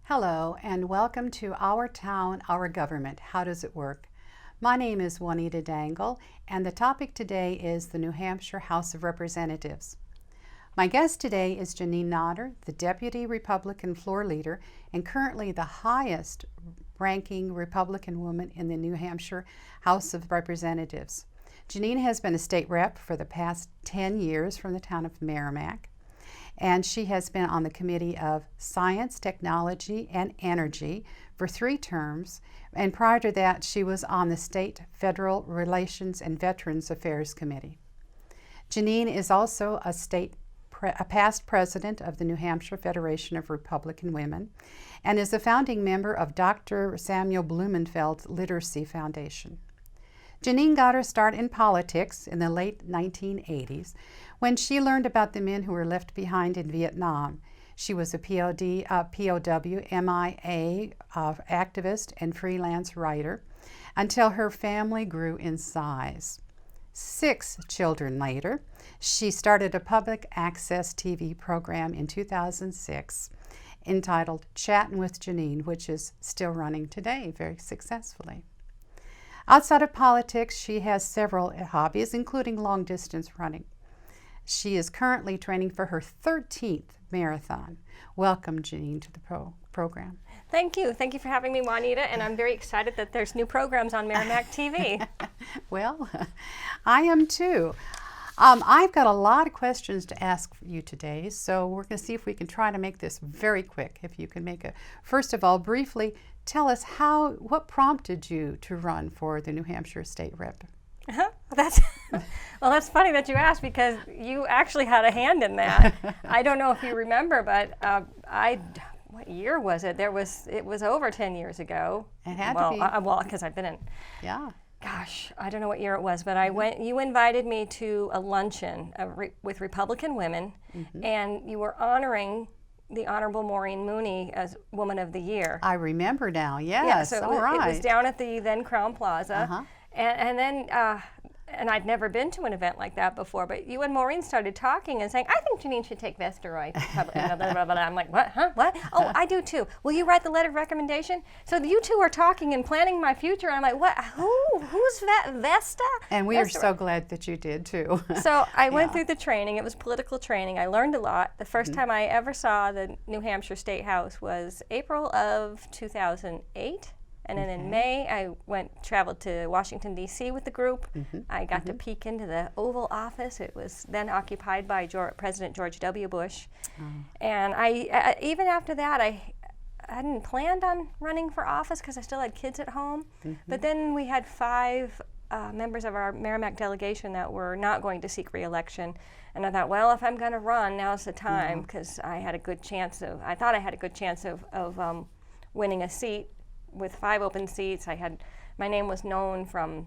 Hello and welcome to Our Town, Our Government. How does it work? My name is Juanita Dangle and the topic today is the New Hampshire House of Representatives. My guest today is Janine Nodder, the Deputy Republican Floor Leader and currently the highest ranking Republican woman in the New Hampshire House of Representatives. Janine has been a state rep for the past 10 years from the town of Merrimack. And she has been on the Committee of Science, Technology, and Energy for 3 terms. And prior to that, she was on the State Federal Relations and Veterans Affairs Committee. Janine is also a past president of the New Hampshire Federation of Republican Women and is a founding member of Dr. Samuel Blumenfeld's Literacy Foundation. Janine got her start in politics in the late 1980s when she learned about the men who were left behind in Vietnam. She was a POW, MIA activist and freelance writer until her family grew in size. 6 children later, she started a public access TV program in 2006 entitled Chattin' with Janine, which is still running today very successfully. Outside of politics, she has several hobbies, including long-distance running. She is currently training for her 13th marathon. Welcome, Janine, to the program. Thank you. Thank you for having me, Juanita, and I'm very excited that there's new programs on Merrimack TV. Well, I am too. I've got a lot of questions to ask you today, so we're going to see if we can try to make this very quick. If you can make it, first of all, briefly tell us what prompted you to run for the New Hampshire State Rep? That's funny that you asked because you actually had a hand in that. I don't know if you remember, but what year was it? It was over 10 years ago. It had to be. Well, because I've been in. Yeah. Gosh, I don't know what year it was, but I went. You invited me to a luncheon with Republican women, and you were honoring the Honorable Maureen Mooney as Woman of the Year. I remember now. Yes. Yeah, so all right. It was down at the then Crown Plaza, and then. And I'd never been to an event like that before, but you and Maureen started talking and saying, I think Janine should take Vesteroy. I'm like, what? Huh? What? Oh, I do too. Will you write the letter of recommendation? So you two are talking and planning my future. And I'm like, what? Who's Vesta? And we are so glad that you did too. So I went through the training. It was political training. I learned a lot. The first time I ever saw the New Hampshire State House was April of 2008. And then in May, I traveled to Washington, D.C. with the group. I got to peek into the Oval Office. It was then occupied by President George W. Bush. And I even after that, I hadn't planned on running for office because I still had kids at home. But then we had 5 members of our Merrimack delegation that were not going to seek re-election. And I thought, well, if I'm going to run, now's the time because I thought I had a good chance of winning a seat. With 5 open seats, my name was known from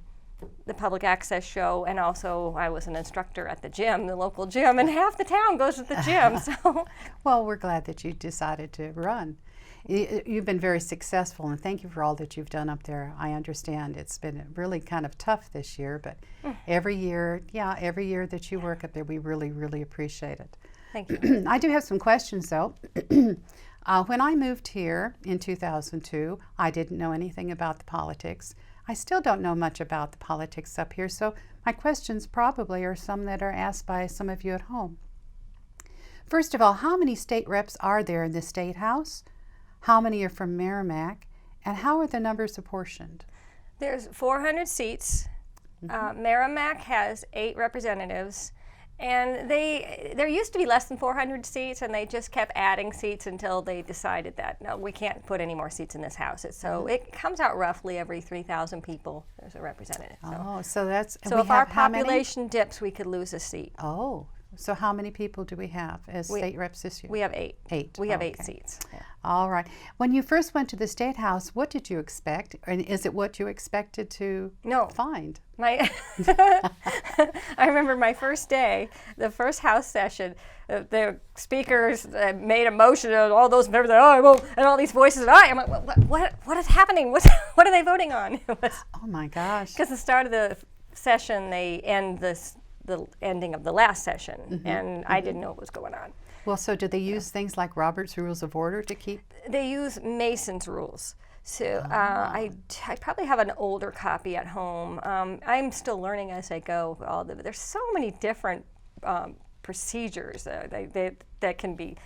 the public access show, and also I was an instructor at the gym, the local gym, and half the town goes to the gym. So, well, we're glad that you decided to run. You've been very successful, and thank you for all that you've done up there. I understand it's been really kind of tough this year, but every year that you work up there, we really, really appreciate it. Thank you. I do have some questions, though. When I moved here in 2002, I didn't know anything about the politics. I still don't know much about the politics up here, so my questions probably are some that are asked by some of you at home. First of all, how many state reps are there in the State House? How many are from Merrimack? And how are the numbers apportioned? There's 400 seats. Merrimack has 8 representatives. And there used to be less than 400 seats, and they just kept adding seats until they decided that, no, we can't put any more seats in this house. So it comes out roughly every 3,000 people there's a representative. So that's... So if our population dips, we could lose a seat. Oh, so how many people do we have as state reps this year? We have 8. 8. We have 8 seats. Yeah. All right. When you first went to the State House, what did you expect? And is it what you expected to find? I remember my first day, the first House session, the speakers made a motion, and all those members, and all these voices, I'm like, what is happening? What are they voting on? Oh my gosh. Because the start of the session, they end the ending of the last session, and I didn't know what was going on. Well, so do they use things like Robert's Rules of Order to keep? They use Mason's rules. So I probably have an older copy at home. I'm still learning as I go. There's so many different procedures that can be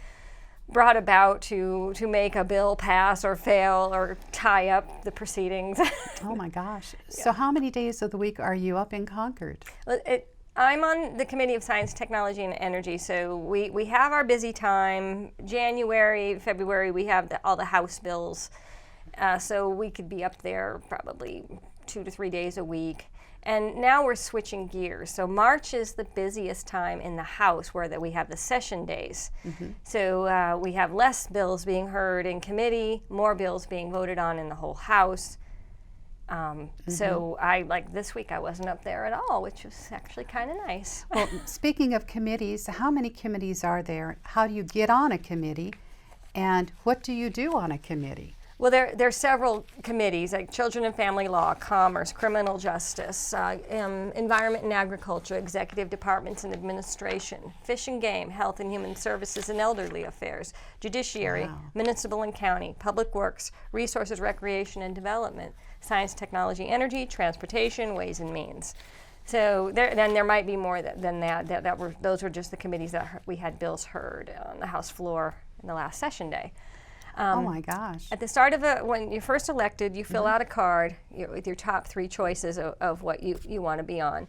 brought about to make a bill pass or fail or tie up the proceedings. Oh my gosh. So how many days of the week are you up in Concord? I'm on the Committee of Science, Technology, and Energy, so we have our busy time. January, February, we have all the House bills, so we could be up there probably 2 to 3 days a week. And now we're switching gears. So March is the busiest time in the House where we have the session days. So we have less bills being heard in committee, more bills being voted on in the whole House. So this week I wasn't up there at all, which was actually kind of nice. Well, speaking of committees, how many committees are there? How do you get on a committee? And what do you do on a committee? Well, there are several committees, like Children and Family Law, Commerce, Criminal Justice, Environment and Agriculture, Executive Departments and Administration, Fish and Game, Health and Human Services and Elderly Affairs, Judiciary, Municipal and County, Public Works, Resources, Recreation and Development, Science, Technology, Energy, Transportation, Ways and Means. So there might be more than that. Those were just the committees that we had bills heard on the House floor in the last session day. Oh my gosh. At the start of when you're first elected, you fill out a card with your top 3 choices of what you want to be on.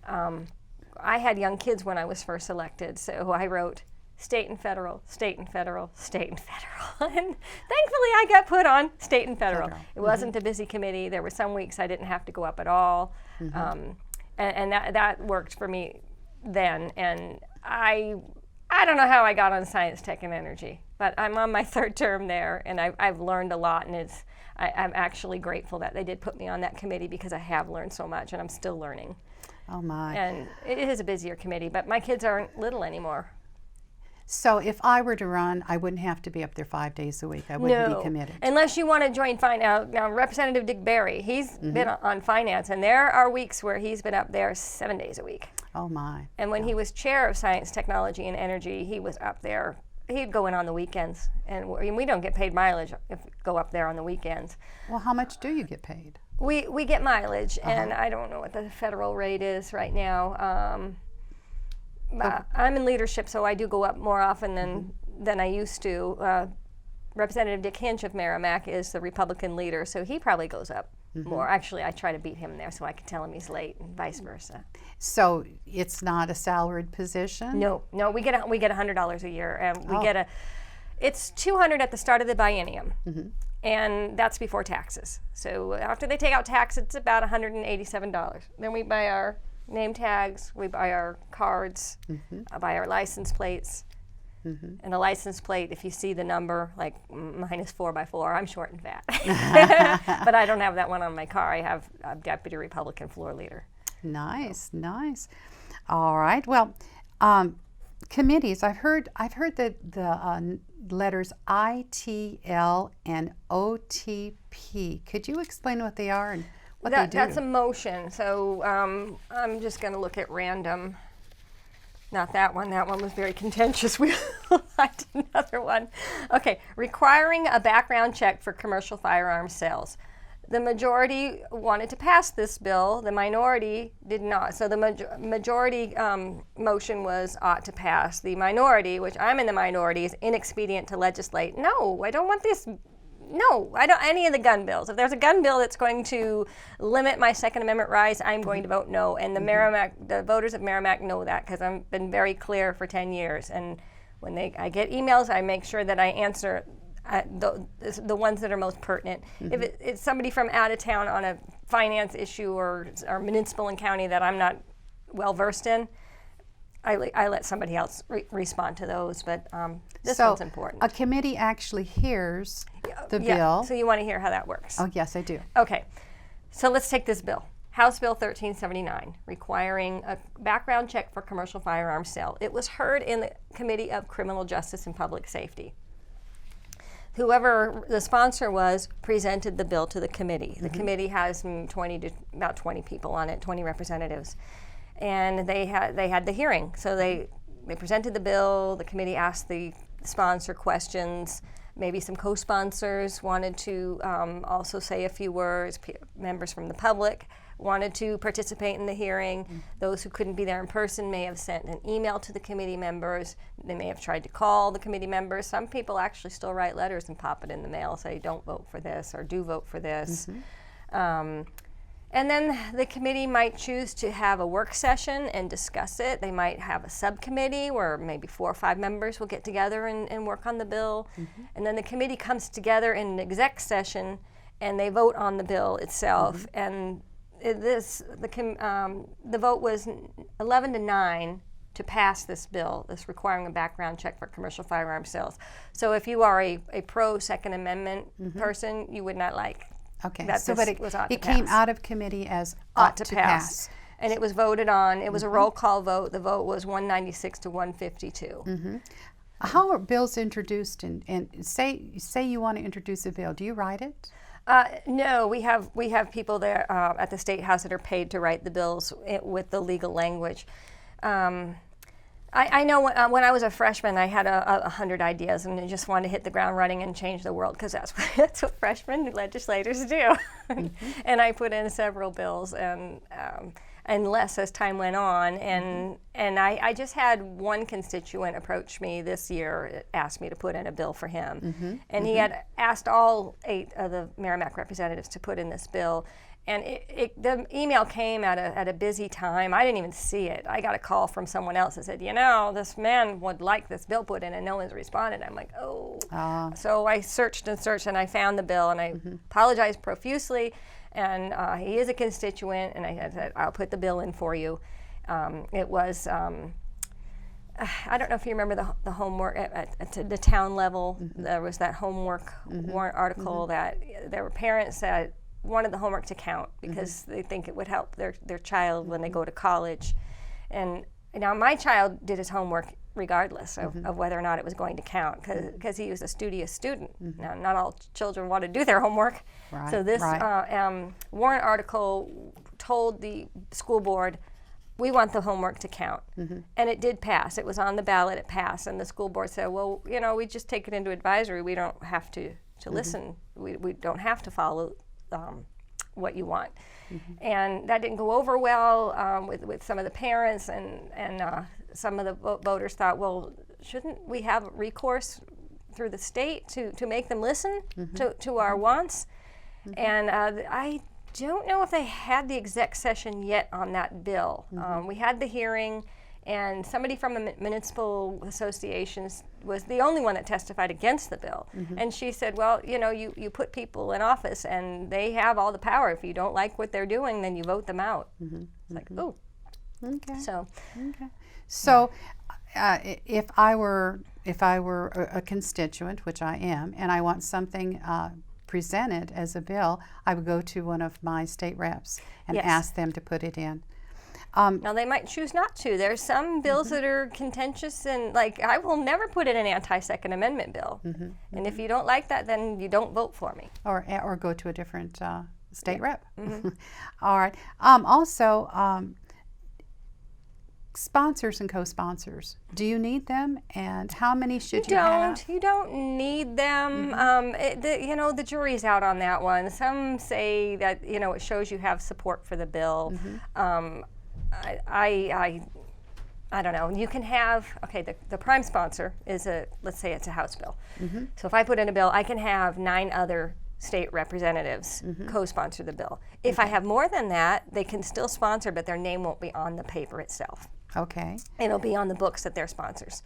I had young kids when I was first elected, so I wrote state and federal, state and federal, state and federal. And thankfully I got put on state and federal. It wasn't a busy committee. There were some weeks I didn't have to go up at all. And that worked for me then. And I don't know how I got on Science, Tech, and Energy, but I'm on my 3rd term there, and I've learned a lot, and I'm actually grateful that they did put me on that committee because I have learned so much, and I'm still learning. Oh my. And it is a busier committee, but my kids aren't little anymore. So if I were to run, I wouldn't have to be up there 5 days a week. I wouldn't be committed. Unless you want to join finance. Now, Representative Dick Berry, he's been on finance, and there are weeks where he's been up there 7 days a week. Oh my. And when he was chair of Science, Technology, and Energy, he was up there. He'd go in on the weekends, and we don't get paid mileage if we go up there on the weekends. Well, how much do you get paid? We get mileage, and I don't know what the federal rate is right now. I'm in leadership, so I do go up more often than I used to. Representative Dick Hinch of Merrimack is the Republican leader, so he probably goes up more. Actually, I try to beat him there so I can tell him he's late, and vice versa. So it's not a salaried position? No, we get $100 a year, and we get it's $200 at the start of the biennium, and that's before taxes. So after they take out taxes, it's about $187. Then we buy our name tags, we buy our cards, buy our license plates. And a license plate, if you see the number, like mine is 4x4, I'm short and fat. But I don't have that one on my car. I have a deputy Republican floor leader. Nice, nice. All right. Well, committees. I've heard that the letters ITL and OTP. Could you explain what they are and what they do? That's a motion. So I'm just going to look at random. Not that one. That one was very contentious. We'll find another one. Okay, requiring a background check for commercial firearms sales. The majority wanted to pass this bill. The minority did not. So the majority motion was ought to pass. The minority, which I'm in the minority, is inexpedient to legislate. No, I don't want this. No, I don't any of the gun bills. If there's a gun bill that's going to limit my Second Amendment rights, I'm going to vote no. And the voters of Merrimack know that because I've been very clear for 10 years. And when I get emails, I make sure that I answer the ones that are most pertinent. If it's somebody from out of town on a finance issue or municipal and county that I'm not well versed in, I let somebody else respond to those, but this one's important. A committee actually hears the bill. So you want to hear how that works? Oh, yes, I do. Okay, so let's take this bill. House Bill 1379, requiring a background check for commercial firearms sale. It was heard in the Committee of Criminal Justice and Public Safety. Whoever the sponsor was presented the bill to the committee. The committee has about 20 people on it, 20 representatives. And they had the hearing. So they presented the bill. The committee asked the sponsor questions. Maybe some co-sponsors wanted to also say a few words. Members from the public wanted to participate in the hearing. Those who couldn't be there in person may have sent an email to the committee members. They may have tried to call the committee members. Some people actually still write letters and pop it in the mail, say don't vote for this or do vote for this. And then the committee might choose to have a work session and discuss it. They might have a subcommittee where maybe 4 or 5 members will get together and work on the bill. And then the committee comes together in an exec session and they vote on the bill itself. And the vote was 11-9 to pass this bill, this requiring a background check for commercial firearm sales. So if you are a pro Second Amendment person, you would not like Okay, that so this but it, was ought it to came pass. out of committee as ought to pass. And it was voted on. It was a roll call vote. The vote was 196 to 152. How are bills introduced? And say you want to introduce a bill. Do you write it? No, we have people there at the State House that are paid to write the bills with the legal language. I know when I was a freshman, I had 100 ideas and I just wanted to hit the ground running and change the world because that's what freshman legislators do. And I put in several bills and less as time went on. And I just had one constituent approach me this year, asked me to put in a bill for him. And he had asked all 8 of the Merrimack representatives to put in this bill. And the email came at a busy time. I didn't even see it. I got a call from someone else that said, this man would like this bill put in, and no one's responded. I'm like, oh. So I searched and searched, and I found the bill, and I apologized profusely. And he is a constituent, and I said, I'll put the bill in for you. It was, I don't know if you remember the homework at the town level. There was that homework warrant article that there were parents that wanted the homework to count because they think it would help their child when they go to college. And now my child did his homework regardless of whether or not it was going to count because he was a studious student. Now, not all children want to do their homework. So this warrant article told the school board, we want the homework to count. And it did pass. It was on the ballot, it passed. And the school board said, well, we just take it into advisory. We don't have to listen. We don't have to follow what you want. And that didn't go over well with some of the parents and some of the voters thought, well, shouldn't we have recourse through the state to make them listen to our wants? And I don't know if they had the exec session yet on that bill. We had the hearing, and somebody from the municipal associations was the only one that testified against the bill. And she said, well, you put people in office and they have all the power. If you don't like what they're doing, then you vote them out. It's like, oh. Okay. So if I were a constituent, which I am, and I want something presented as a bill, I would go to one of my state reps and ask them to put it in. Now they might choose not to. There's some bills that are contentious, and like I will never put in an anti-Second Amendment bill. And if you don't like that, then you don't vote for me. Or go to a different state rep. All right. Also, sponsors and co-sponsors. Do you need them, and how many should you have? You don't need them. The jury's out on that one. Some say that it shows you have support for the bill. I don't know. You can have, the prime sponsor is let's say it's a House bill. So if I put in a bill, I can have 9 other state representatives co-sponsor the bill. If I have more than that, they can still sponsor, but their name won't be on the paper itself. Okay. It'll be on the books that they're sponsors.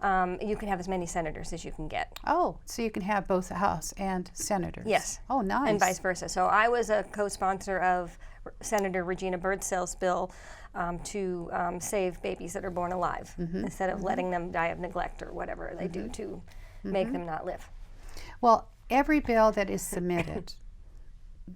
You can have as many senators as you can get. Oh, so you can have both the House and senators. Yes. Oh, nice. And vice versa. So I was a co-sponsor of Senator Regina Birdsell's bill to save babies that are born alive instead of letting them die of neglect or whatever they do to make them not live. Well, every bill that is submitted,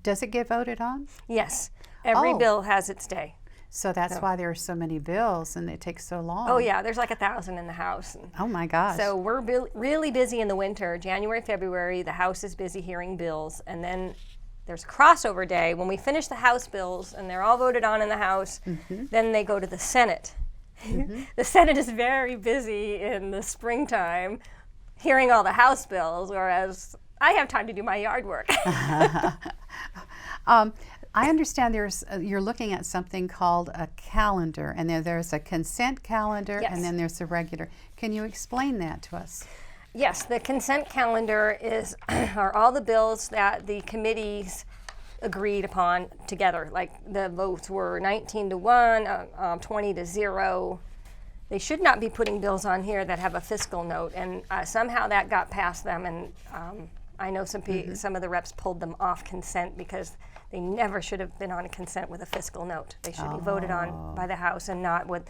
does it get voted on? Yes. Every bill has its day. So that's why there are so many bills and it takes so long. Oh yeah, there's like 1,000 in the House. Oh my gosh. So we're really busy in the winter. January, February, the House is busy hearing bills, and then there's crossover day when we finish the House bills and they're all voted on in the House. Then they go to the Senate The Senate is very busy in the springtime hearing all the House bills, whereas I have time to do my yard work. I understand you're looking at something called a calendar, and there's a consent calendar, Yes. and then there's a regular. Can you explain that to us? Yes, the consent calendar are all the bills that the committees agreed upon together. Like the votes were 19 to 1, 20 to 0. They should not be putting bills on here that have a fiscal note, and somehow that got past them. And I know some of the reps pulled them off consent because they never should have been on consent with a fiscal note. They should be voted on by the House and not with.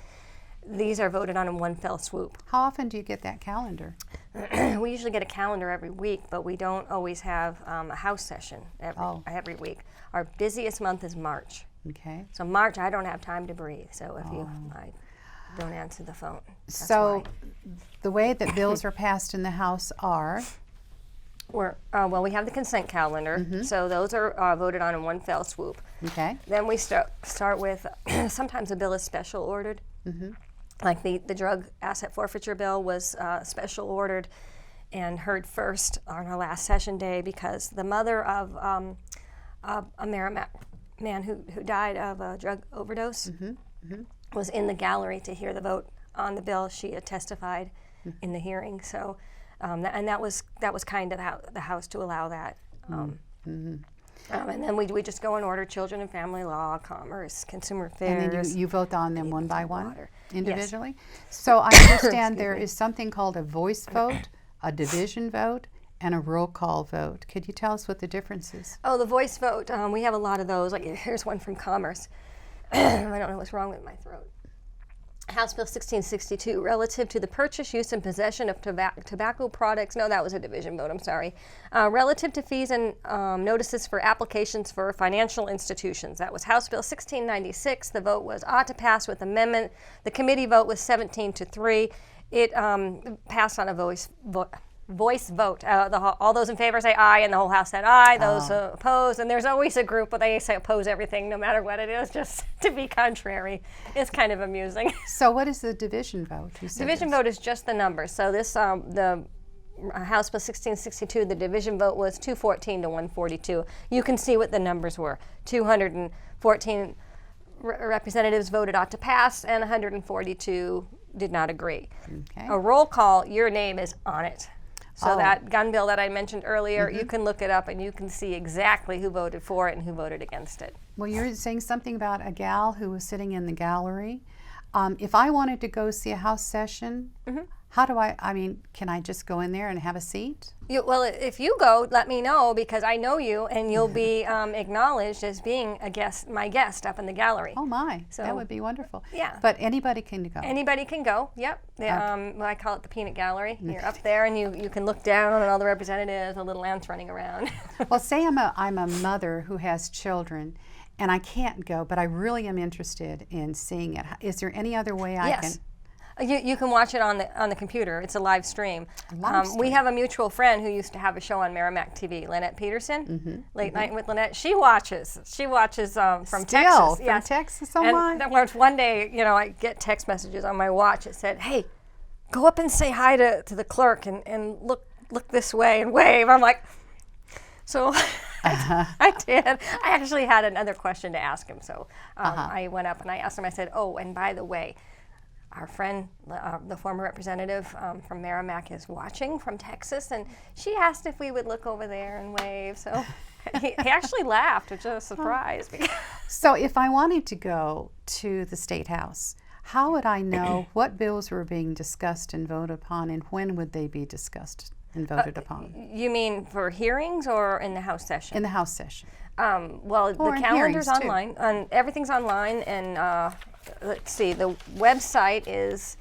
These are voted on in one fell swoop. How often do you get that calendar? We usually get a calendar every week, but we don't always have a House session every week. Our busiest month is March. Okay. So March, I don't have time to breathe. So if I don't answer the phone. That's So why. the way that bills are passed in the House are, Well, we have the consent calendar, so those are voted on in one fell swoop. okay, Then we start with sometimes a bill is special ordered. Like the drug asset forfeiture bill was special ordered and heard first on our last session day because the mother of a Merrimack man who died of a drug overdose was in the gallery to hear the vote on the bill. She had testified in the hearing, so and that was kind of the House to allow that. And then we just go in order: children and family law, commerce, consumer affairs. and then you vote on them one by one, water. individually? So I understand there is something called a voice vote, a division vote, and a roll call vote. Could you tell us what the difference is? Oh, the voice vote. We have a lot of those. Like here's one from Commerce. I don't know what's wrong with my throat. House Bill 1662, relative to the purchase, use, and possession of tobacco products. No, that was a division vote, I'm sorry. Relative to fees and notices for applications for financial institutions. That was House Bill 1696. The vote was ought to pass with amendment. The committee vote was 17 to 3. It passed on a voice vote. All those in favor say aye, and the whole House said aye. Those opposed, and there's always a group where they say oppose everything, no matter what it is, just to be contrary. It's kind of amusing. So what is the division vote? You said Division this. vote is just the number. So this, the House Bill 1662, the division vote was 214 to 142. You can see what the numbers were. 214 representatives voted ought to pass, and 142 did not agree. Okay. A roll call, your name is on it. So that gun bill that I mentioned earlier, you can look it up and you can see exactly who voted for it and who voted against it. Well, you're saying something about a gal who was sitting in the gallery. If I wanted to go see a House session, how do I mean, can I just go in there and have a seat? Well, if you go, let me know because I know you and you'll be acknowledged as being my guest up in the gallery. Oh my, So- that would be wonderful. Yeah. But anybody can go. Anybody can go, yep. Well, I call it the peanut gallery. You're up there and you can look down and all the representatives, the little ants running around. Well, say I'm a mother who has children, and I can't go, but I really am interested in seeing it. Is there any other way I Yes. You can watch it on the computer. It's a live stream. Live We stream. have a mutual friend who used to have a show on Merrimack TV, Lynette Peterson. Late Night with Lynette. She watches. She watches from Still, Texas. from Yes. Texas? Oh and my. then one day, I get text messages on my watch. It said, "Hey, go up and say hi to the clerk and look this way and wave." I'm like, so I did. I actually had another question to ask him. So I went up and I asked him. I said, "Oh, and by the way, our friend, the former representative from Merrimack, is watching from Texas, and she asked if we would look over there and wave." So he actually laughed, which was a surprise. So if I wanted to go to the State House, how would I know what bills were being discussed and voted upon, and when would they be discussed and voted upon? You mean for hearings or in the House session? In the House session. Well, Or the in calendar's hearings, too. online. Everything's online, and let's see, the website is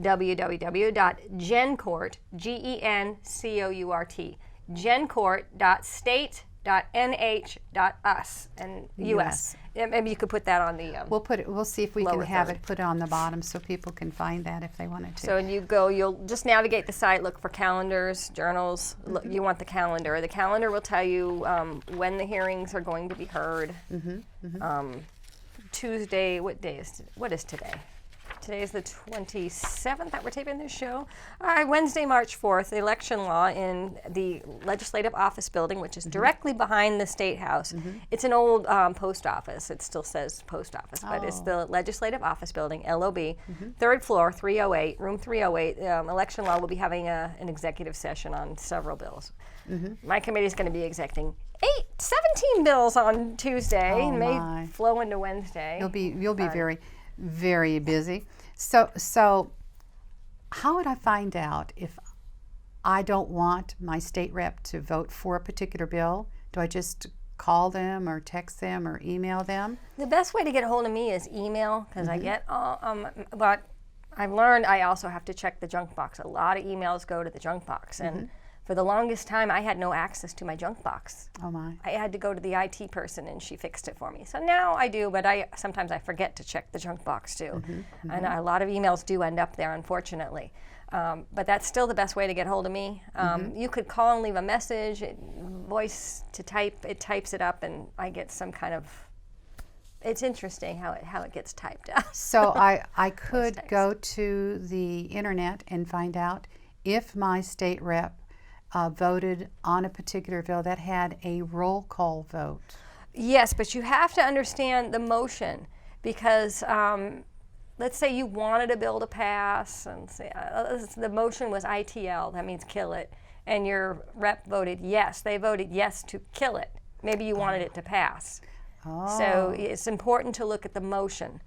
www.gencourt, GENCOURT, gencourt.state.nh.us and US. Maybe you could put that on the. We'll see if we can Lower have third. it put on the bottom so people can find that if they wanted to. So you'll just navigate the site, look for calendars, journals. Look, you want the calendar. The calendar will tell you when the hearings are going to be heard. Tuesday, what is today? Today's the 27th that we're taping this show. Wednesday, March 4th, the election law in the Legislative Office Building, which is directly behind the State House. It's an old post office. It still says post office, but it's the Legislative Office Building, LOB, third floor, 308, room 308. Election law will be having an executive session on several bills. My committee is going to be executing 17 bills on Tuesday. Oh, may my. flow into Wednesday. You'll be very, very busy. So how would I find out if I don't want my state rep to vote for a particular bill? Do I just call them or text them or email them? The best way to get a hold of me is email, because I get but I've learned I also have to check the junk box. A lot of emails go to the junk box, and for the longest time I had no access to my junk box. Oh my. I had to go to the IT person and she fixed it for me. So now I do, but sometimes I forget to check the junk box too. And a lot of emails do end up there, unfortunately. But that's still the best way to get hold of me. You could call and leave a message, voice to type, it types it up, and I get some kind of, it's interesting how it gets typed out. So I could go to the internet and find out if my state rep voted on a particular bill that had a roll call vote. Yes, but you have to understand the motion, because let's say you wanted a bill to pass, and say, the motion was ITL, that means kill it, and your rep voted yes. They voted yes to kill it. Maybe you wanted it to pass. So it's important to look at the motion.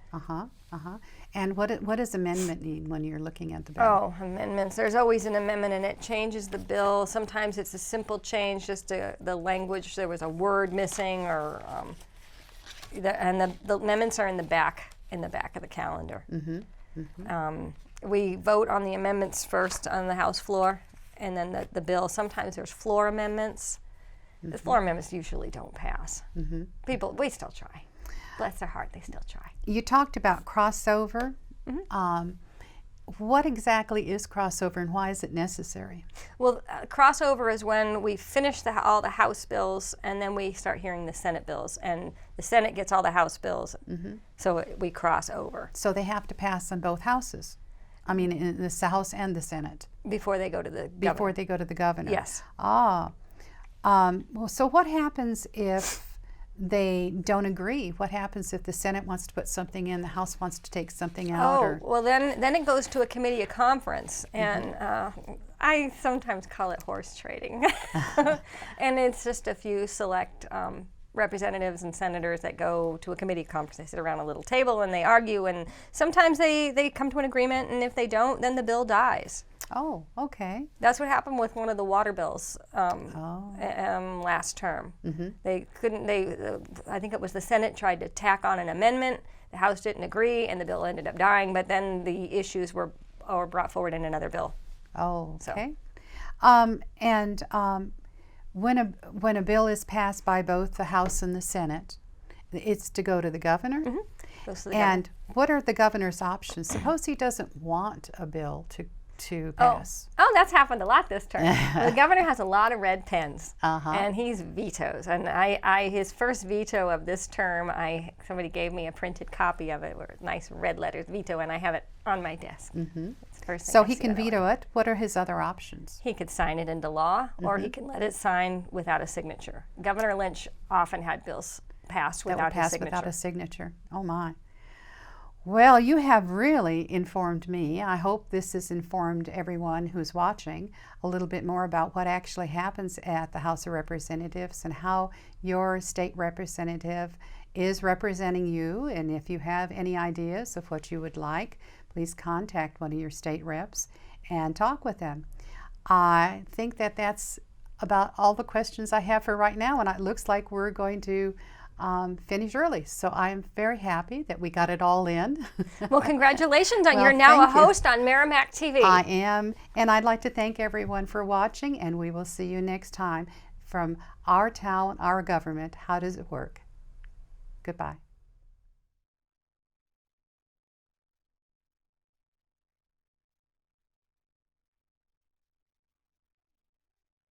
And what does amendment mean when you're looking at the bill? Oh, amendments. There's always an amendment, and it changes the bill. Sometimes it's a simple change, just the language. There was a word missing, or the amendments are in the back of the calendar. We vote on the amendments first on the House floor, and then the bill. Sometimes there's floor amendments. The floor amendments usually don't pass. We still try. Bless their heart, they still try. You talked about crossover. What exactly is crossover, and why is it necessary? Well, crossover is when we finish all the House bills, and then we start hearing the Senate bills, and the Senate gets all the House bills, so we cross over. So they have to pass on both houses. I mean, in the House and the Senate. Before they go to the governor. Before they go to the governor. Yes. Well, so what happens if they don't agree? What happens if the Senate wants to put something in, the House wants to take something out? Well, then it goes to a committee of conference, and I sometimes call it horse trading. And it's just a few select representatives and senators that go to a committee conference. They sit around a little table and they argue, and sometimes they come to an agreement, and if they don't, then the bill dies. Oh, okay. That's what happened with one of the water bills last term. They couldn't. I think it was the Senate tried to tack on an amendment. The House didn't agree, and the bill ended up dying. But then the issues were brought forward in another bill. Oh, okay. So. When a bill is passed by both the House and the Senate, it's to go to the governor. Goes to the And what are the governor's options? Suppose he doesn't want a bill to pass. Oh, that's happened a lot this term. The governor has a lot of red pens, and he's vetoes. And his first veto of this term, somebody gave me a printed copy of it, with nice red letters, veto, and I have it on my desk. It's the first thing So I he see can that on. veto it. What are his other options? He could sign it into law, or he can let it sign without a signature. Governor Lynch often had bills passed That would without his pass signature. without a signature. Oh my. Well, you have really informed me. I hope this has informed everyone who's watching a little bit more about what actually happens at the House of Representatives and how your state representative is representing you. And if you have any ideas of what you would like, please contact one of your state reps and talk with them. I think that's about all the questions I have for right now, and it looks like we're going to finish early. So I'm very happy that we got it all in. Well, congratulations on Well, you're now a thank you. host on Merrimack TV. I am, and I'd like to thank everyone for watching, and we will see you next time from Our Town, Our Government. How does it work? Goodbye.